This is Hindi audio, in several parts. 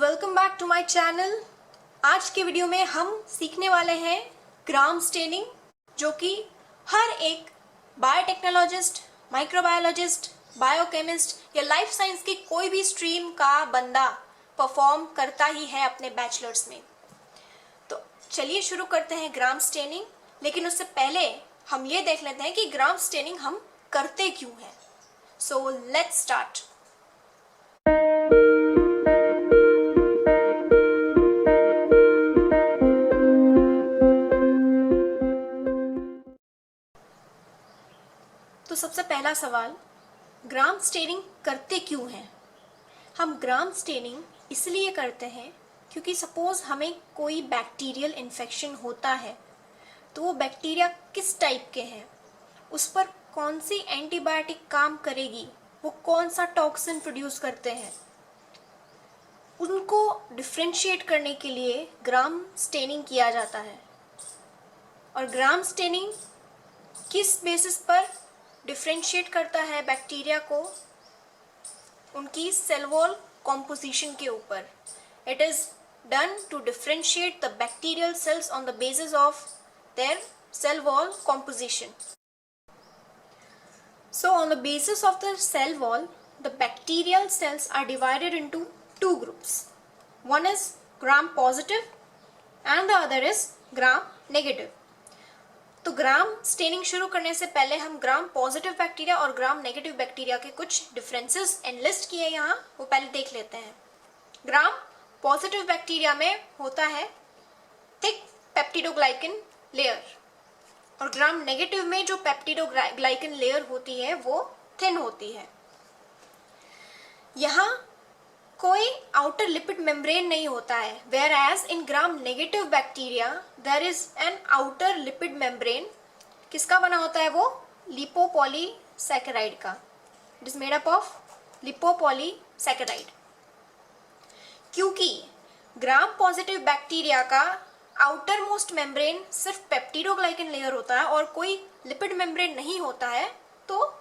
Welcome back to my channel. आज के वीडियो में हम सीखने वाले हैं ग्राम स्टेनिंग, जो कि हर एक बायोटेक्नोलॉजिस्ट, माइक्रोबायोलॉजिस्ट, बायोकेमिस्ट या लाइफ साइंस की कोई भी स्ट्रीम का बंदा परफॉर्म करता ही है अपने बैचलर्स में। तो चलिए शुरू करते हैं ग्राम स्टेनिंग। लेकिन उससे पहले हम ये देख लेते हैं कि ग्राम स्टेनिंग हम करते क्यों हैं। So let's start. तो सबसे पहला सवाल, ग्राम स्टेनिंग करते क्यों हैं? हम ग्राम स्टेनिंग इसलिए करते हैं क्योंकि सपोज हमें कोई बैक्टीरियल इन्फेक्शन होता है, तो वो बैक्टीरिया किस टाइप के हैं, उस पर कौन सी एंटीबायोटिक काम करेगी, वो कौन सा टॉक्सिन प्रोड्यूस करते हैं, उनको डिफ्रेंशिएट करने के लिए ग्राम स्टेनिंग किया जाता है। और ग्राम स्टेनिंग किस बेसिस पर डिफ्रेंशिएट करता है बैक्टीरिया को? उनकी सेल वॉल कॉम्पोजिशन के ऊपर। It is done to differentiate the bacterial cells on the basis of their cell wall composition. So on the basis of the cell wall, the bacterial cells are divided into two groups. One is gram positive and the other is gram negative. तो ग्राम स्टेनिंग शुरू करने से पहले हम ग्राम पॉजिटिव बैक्टीरिया और ग्राम नेगेटिव बैक्टीरिया के कुछ डिफरेंसेस एनलिस्ट किए यहाँ, वो पहले देख लेते हैं। ग्राम पॉजिटिव बैक्टीरिया में होता है थिक पेप्टिडोग्लाइकन लेयर, और ग्राम नेगेटिव में जो पेप्टिडोग्लाइकन लेयर होती है वो थिन होती है। यहाँ कोई आउटर लिपिड मेम्ब्रेन नहीं होता है, whereas in gram negative bacteria there is an outer lipid membrane. किसका बना होता है वो? लिपोपॉलीसैकेराइड का। It is made up of lipopolysaccharide. क्योंकि ग्राम पॉजिटिव बैक्टीरिया का आउटर मोस्ट मेम्ब्रेन सिर्फ पेप्टिडोग्लाइकन लेयर होता है और कोई लिपिड मेम्ब्रेन नहीं होता है, तो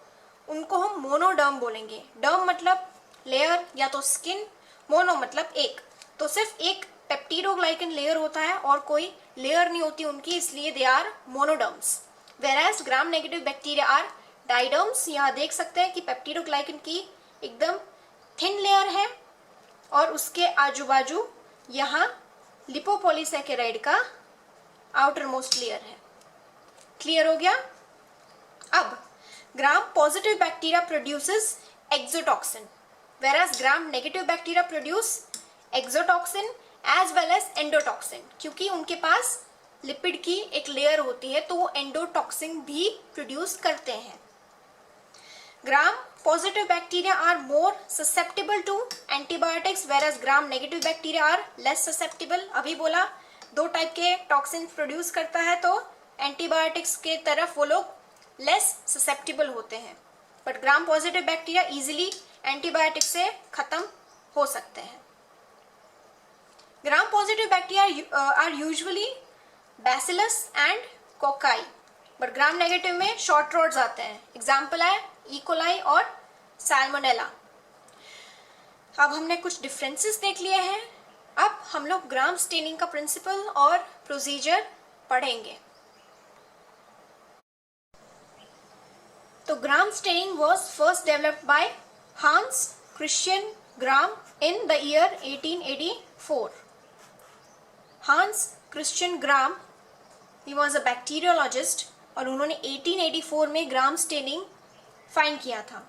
उनको हम मोनोडर्म बोलेंगे। डर्म मतलब लेयर या तो स्किन, मोनो मतलब एक, तो सिर्फ एक पेप्टिडोग्लाइकन लेयर होता है और कोई लेयर नहीं होती उनकी, इसलिए they are monoderms. Whereas gram negative bacteria are diderms. यहाँ देख सकते हैं कि पेप्टिडोग्लाइकन की एकदम थिन लेयर है और उसके आजू बाजू यहाँ लिपोपॉलीसैकेराइड का आउटर मोस्ट लेयर है। क्लियर हो गया? अब ग्राम positive bacteria produces exotoxin, whereas gram negative bacteria produce exotoxin as well as endotoxin, क्योंकि उनके पास लिपिड की एक लेयर होती है तो वो एंडोटॉक्सिन भी प्रोड्यूस करते हैं। Gram positive bacteria are more susceptible to antibiotics, whereas Gram negative bacteria are less susceptible. अभी बोला दो टाइप के टॉक्सिन प्रोड्यूस करता है, तो एंटीबायोटिक्स के तरफ वो लोग लेस ससेप्टेबल होते हैं, but Gram positive bacteria easily antibiotic से खत्म हो सकते हैं। Gram positive bacteria are usually bacillus and cocci, but Gram negative में शॉर्ट रॉड्स आते हैं। एग्जाम्पल है इकोलाई और सैल्मोनेला। अब हमने कुछ डिफरेंसेस देख लिए हैं, अब हम लोग ग्राम स्टेनिंग का प्रिंसिपल और प्रोसीजर पढ़ेंगे। तो gram staining was first developed by Hans Christian Gram in the year 1884. Hans Christian Gram, he was a bacteriologist, और उन्होंने 1884 में ग्राम स्टेनिंग फाइंड किया था।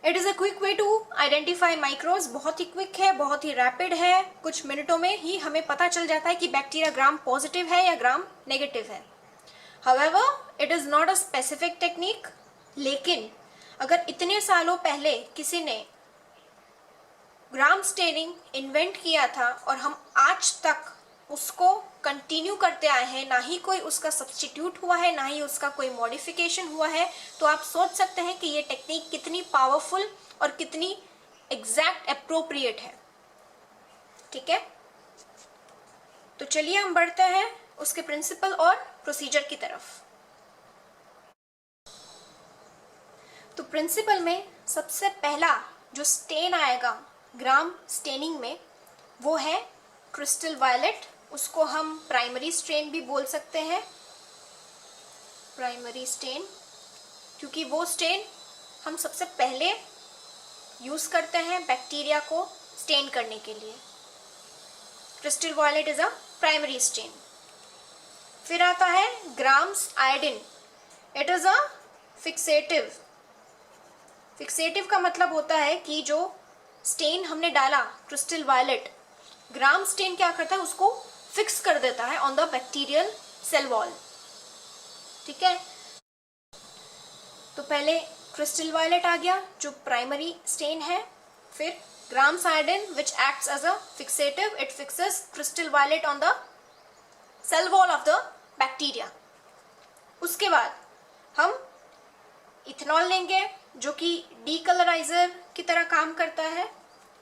It is a quick way to identify microbes. बहुत ही क्विक है, बहुत ही रैपिड है, कुछ मिनटों में ही हमें पता चल जाता है कि बैक्टीरिया ग्राम पॉजिटिव है या ग्राम नेगेटिव है। However, it is not a specific technique, लेकिन अगर इतने सालों पहले किसी ने ग्राम स्टेनिंग इन्वेंट किया था और हम आज तक उसको कंटिन्यू करते आए हैं, ना ही कोई उसका सब्स्टिट्यूट हुआ है, ना ही उसका कोई मॉडिफिकेशन हुआ है, तो आप सोच सकते हैं कि ये टेक्निक कितनी पावरफुल और कितनी एग्जैक्ट अप्रोप्रिएट है। ठीक है, तो चलिए हम बढ़ते हैं उसके प्रिंसिपल और प्रोसीजर की तरफ। तो प्रिंसिपल में सबसे पहला जो स्टेन आएगा ग्राम स्टेनिंग में वो है क्रिस्टल वायलेट। उसको हम प्राइमरी स्टेन भी बोल सकते हैं, प्राइमरी स्टेन, क्योंकि वो स्टेन हम सबसे पहले यूज करते हैं बैक्टीरिया को स्टेन करने के लिए। Crystal violet is a primary stain. फिर आता है Gram's iodine. It is a fixative. Fixative का मतलब होता है कि जो स्टेन हमने डाला क्रिस्टल वायलेट, ग्राम स्टेन क्या करता है, उसको फिक्स कर देता है on the bacterial cell wall. ठीक है, तो पहले क्रिस्टल वायलेट आ गया जो प्राइमरी स्टेन है। फिर Gram's iodine which acts as a fixative, it fixes crystal violet on the cell wall of the bacteria. उसके बाद हम इथेनॉल लेंगे जो कि डीकलराइजर की तरह काम करता है,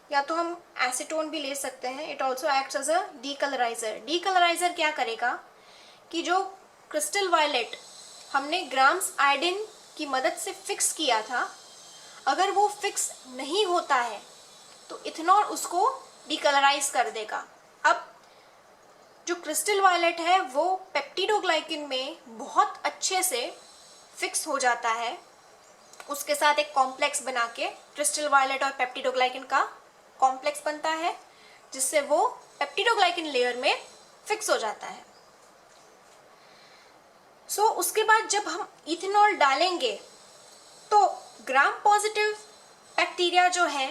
या तो हम एसीटोन भी ले सकते हैं। It also acts as a decolouriser. Decolouriser क्या करेगा कि जो क्रिस्टल वायलेट हमने ग्राम्स आयोडीन की मदद से फिक्स किया था, अगर वो फिक्स नहीं होता है तो इथेनॉल उसको डीकलराइज कर देगा। अब जो क्रिस्टल वायलेट है वो पेप्टिडोग्लाइकिन में बहुत अच्छे से फिक्स हो जाता है, उसके साथ एक कॉम्प्लेक्स बना के क्रिस्टल वायलेट और पेप्टिडोग्लाइकिन का कॉम्प्लेक्स बनता है, जिससे वो पेप्टिडोग्लाइकिन लेयर में फिक्स हो जाता है। उसके बाद जब हम इथेनॉल डालेंगे तो ग्राम पॉजिटिव बैक्टीरिया जो है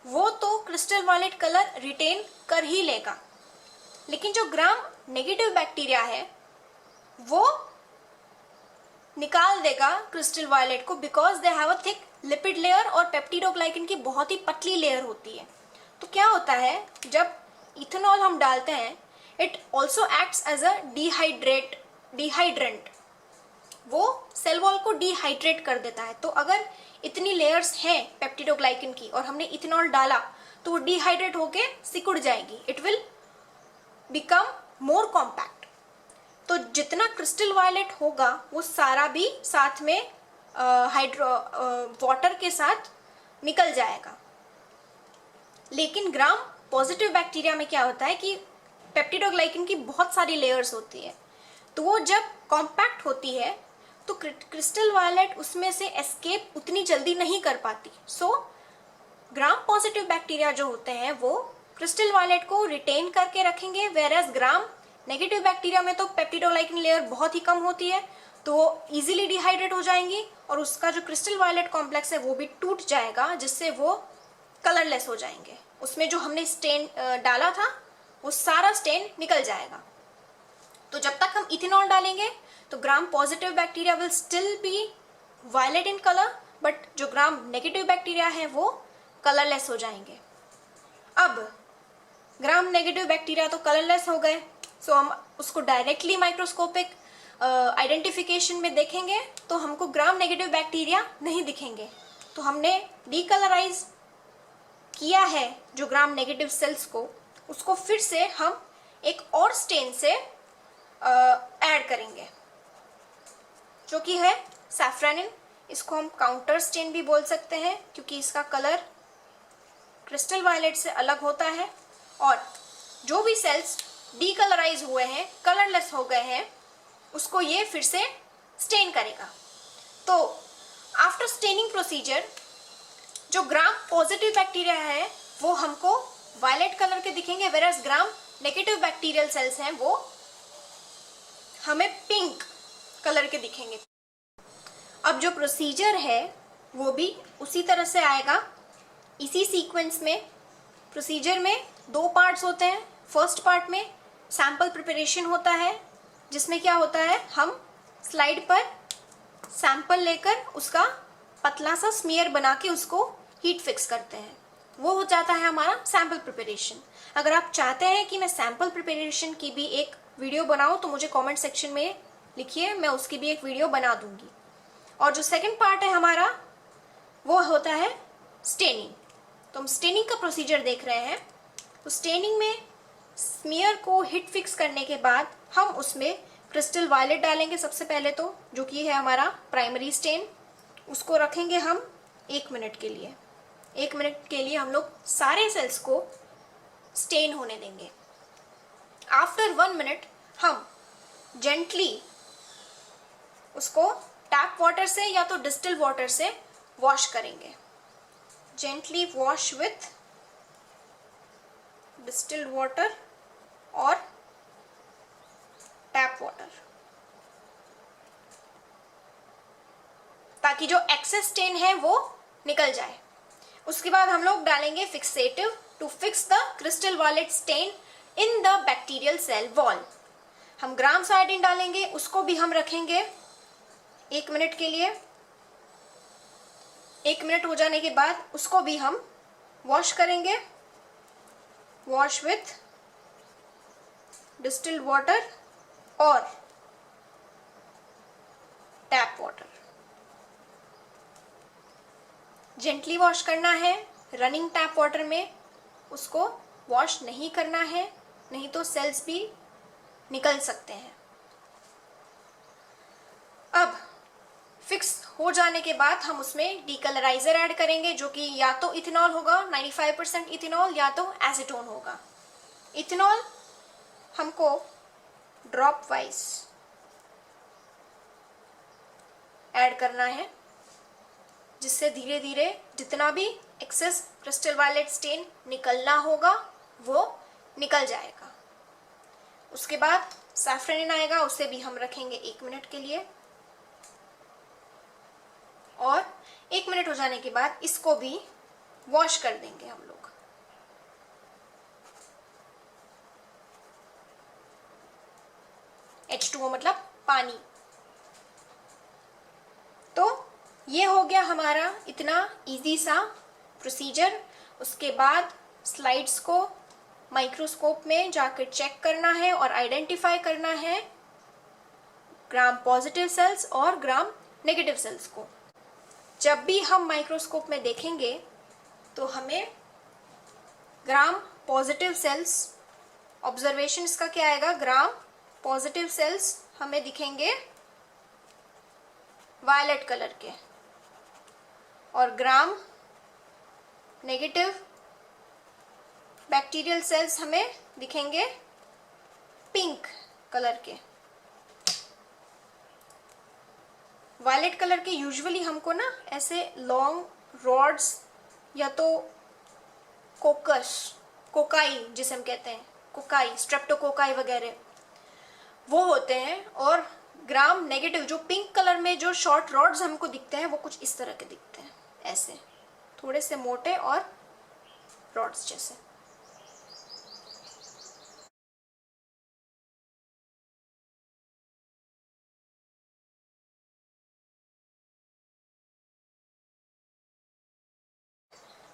वो तो क्रिस्टल वायलेट कलर रिटेन कर ही लेगा, लेकिन जो ग्राम नेगेटिव बैक्टीरिया है वो निकाल देगा क्रिस्टल वायलेट को, because they have a thick lipid layer और पेप्टिडोग्लाइकिन की बहुत ही पतली लेयर होती है। तो क्या होता है, जब इथेनॉल हम डालते हैं, it also acts as a dehydrant. वो सेल वॉल को डिहाइड्रेट कर देता है। तो अगर इतनी लेयर्स हैं पेप्टिडोग्लाइकिन की और हमने इथेनॉल डाला तो वो डिहाइड्रेट होके सिकुड़ जाएगी। It will become more compact. तो जितना क्रिस्टल वायलेट होगा वो सारा भी साथ में वाटर के साथ निकल जाएगा। लेकिन ग्राम पॉजिटिव बैक्टीरिया में क्या होता है कि पेप्टिडोग्लाइकिन की बहुत सारी लेयर्स होती है, तो वो जब कॉम्पैक्ट होती है तो क्रिस्टल वायलेट उसमें से एस्केप उतनी जल्दी नहीं कर पाती। ग्राम पॉजिटिव बैक्टीरिया जो होते हैं वो क्रिस्टल वायलेट को रिटेन करके रखेंगे, वेयरएज ग्राम नेगेटिव बैक्टीरिया में तो पेप्टिडोग्लाइकिन लेयर बहुत ही कम होती है, तो वो इजीली डिहाइड्रेट हो जाएंगी और उसका जो क्रिस्टल वायलेट कॉम्प्लेक्स है वो भी टूट जाएगा, जिससे वो कलरलेस हो जाएंगे। उसमें जो हमने स्टेन डाला था वो सारा स्टेन निकल जाएगा। तो जब तक हम इथेनॉल डालेंगे तो Gram positive bacteria will still be violet in colour, but जो ग्राम नेगेटिव बैक्टीरिया है वो कलरलेस हो जाएंगे। अब ग्राम नेगेटिव बैक्टीरिया तो कलरलेस हो गए, हम उसको डायरेक्टली माइक्रोस्कोपिक आइडेंटिफिकेशन में देखेंगे तो हमको ग्राम नेगेटिव बैक्टीरिया नहीं दिखेंगे। तो हमने डीकलराइज किया है जो ग्राम नेगेटिव सेल्स को, उसको फिर से हम एक और स्टेन से ऐड करेंगे जो कि है सैफ्रानिन। इसको हम काउंटर स्टेन भी बोल सकते हैं क्योंकि इसका कलर क्रिस्टल वायलेट से अलग होता है, और जो भी सेल्स डीकलराइज हुए हैं, कलरलेस हो गए हैं, उसको ये फिर से स्टेन करेगा। तो आफ्टर स्टेनिंग प्रोसीजर जो ग्राम पॉजिटिव बैक्टीरिया है वो हमको वायलेट कलर के दिखेंगे, whereas gram negative bacterial cells हैं वो हमें पिंक कलर के दिखेंगे। अब जो प्रोसीजर है वो भी उसी तरह से आएगा, इसी सीक्वेंस में। प्रोसीजर में 2 पार्ट्स होते हैं। फर्स्ट पार्ट में सैंपल प्रिपरेशन होता है, जिसमें क्या होता है, हम स्लाइड पर सैंपल लेकर उसका पतला सा स्मीयर बना के उसको हीट फिक्स करते हैं। वो हो जाता है हमारा सैंपल प्रिपरेशन। अगर आप चाहते हैं कि मैं सैंपल प्रिपरेशन की भी एक वीडियो बनाऊं तो मुझे कमेंट सेक्शन में लिखिए, मैं उसकी भी एक वीडियो बना दूंगी। और जो सेकंड पार्ट है हमारा वो होता है स्टेनिंग। तो हम स्टेनिंग का प्रोसीजर देख रहे हैं। तो स्टेनिंग में स्मीयर को हीट फिक्स करने के बाद हम उसमें क्रिस्टल वायलेट डालेंगे सबसे पहले, तो जो कि है हमारा प्राइमरी स्टेन। उसको रखेंगे हम 1 मिनट के लिए। 1 मिनट के लिए हम लोग सारे सेल्स को स्टेन होने देंगे। आफ्टर 1 मिनट हम जेंटली उसको टैप वाटर से या तो डिस्टिल वाटर से वॉश करेंगे। Gently wash with distilled water और टैप वाटर, ताकि जो एक्सेस स्टेन है वो निकल जाए। उसके बाद हम लोग डालेंगे fixative to fix the crystal violet stain in the bacterial cell wall. हम ग्राम आयोडीन डालेंगे, उसको भी हम रखेंगे 1 मिनट के लिए। 1 मिनट हो जाने के बाद उसको भी हम वॉश करेंगे। वॉश विथ डिस्टिल्ड वाटर और टैप वाटर। जेंटली वॉश करना है, रनिंग टैप वाटर में उसको वॉश नहीं करना है, नहीं तो सेल्स भी निकल सकते हैं। अब फिक्स हो जाने के बाद हम उसमें डीकलराइजर ऐड करेंगे, जो कि या तो इथेनॉल होगा 95% इथेनॉल या तो एसीटोन होगा। इथेनॉल हमको ड्रॉप वाइज ऐड करना है, जिससे धीरे धीरे जितना भी एक्सेस क्रिस्टल वायलेट स्टेन निकलना होगा वो निकल जाएगा। उसके बाद सैफ्रनिन आएगा, उसे भी हम रखेंगे 1 मिनट के लिए। और 1 मिनट हो जाने के बाद इसको भी वॉश कर देंगे हम लोग। H2O मतलब पानी। तो ये हो गया हमारा इतना इजी सा प्रोसीजर। उसके बाद स्लाइड्स को माइक्रोस्कोप में जाकर चेक करना है और आइडेंटिफाई करना है ग्राम पॉजिटिव सेल्स और ग्राम नेगेटिव सेल्स को। जब भी हम माइक्रोस्कोप में देखेंगे तो हमें ग्राम पॉजिटिव सेल्स, ऑब्जर्वेशन इसका क्या आएगा, ग्राम पॉजिटिव सेल्स हमें दिखेंगे वायलेट कलर के और ग्राम नेगेटिव बैक्टीरियल सेल्स हमें दिखेंगे पिंक कलर के। वायलेट कलर के यूजुअली हमको ना ऐसे लॉन्ग रॉड्स या तो कोकाई जिसे हम कहते हैं, कोकाई, स्ट्रेप्टोकोकाई वगैरह वो होते हैं। और ग्राम नेगेटिव जो पिंक कलर में जो शॉर्ट रॉड्स हमको दिखते हैं वो कुछ इस तरह के दिखते हैं, ऐसे थोड़े से मोटे और रॉड्स जैसे।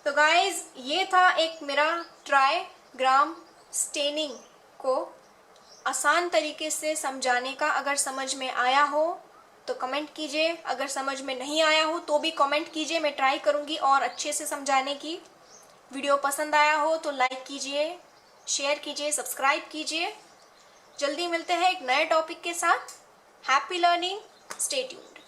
तो गाइज ये था एक मेरा ट्राई ग्राम स्टेनिंग को आसान तरीके से समझाने का। अगर समझ में आया हो तो कमेंट कीजिए, अगर समझ में नहीं आया हो तो भी कमेंट कीजिए, मैं ट्राई करूँगी और अच्छे से समझाने की। वीडियो पसंद आया हो तो लाइक कीजिए, शेयर कीजिए, सब्सक्राइब कीजिए। जल्दी मिलते हैं एक नए टॉपिक के साथ। Happy learning, stay tuned.